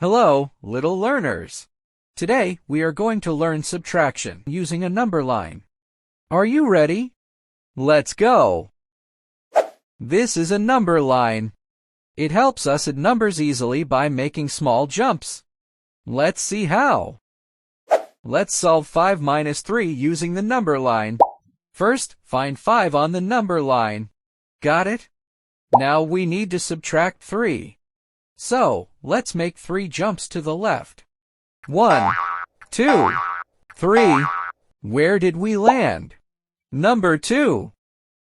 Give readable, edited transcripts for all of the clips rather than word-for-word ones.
Hello, little learners. Today, we are going to learn subtraction using a number line. Are you ready? Let's go! This is a number line. It helps us add numbers easily by making small jumps. Let's see how. Let's solve 5 minus 3 using the number line. First, find 5 on the number line. Got it? Now we need to subtract 3. So, let's make 3 jumps to the left. 1, 2, 3. Where did we land? Number 2.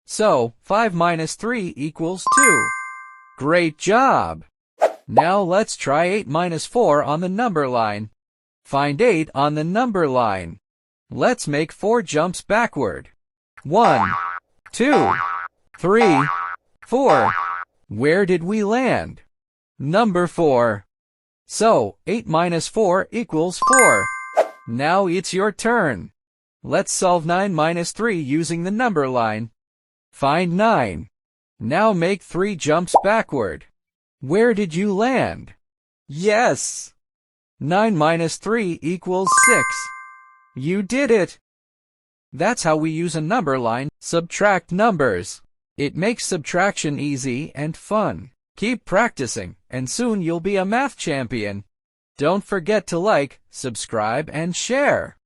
So, 5 minus 3 equals 2. Great job! Now let's try 8 minus 4 on the number line. Find 8 on the number line. Let's make 4 jumps backward. 1, 2, 3, 4. Where did we land? Number 4. So, 8 minus 4 equals 4. Now it's your turn. Let's solve 9 minus 3 using the number line. Find 9. Now make 3 jumps backward. Where did you land? Yes! 9 minus 3 equals 6. You did it! That's how we use a number line, subtract numbers. It makes subtraction easy and fun. Keep practicing, and soon you'll be a math champion. Don't forget to like, subscribe, and share.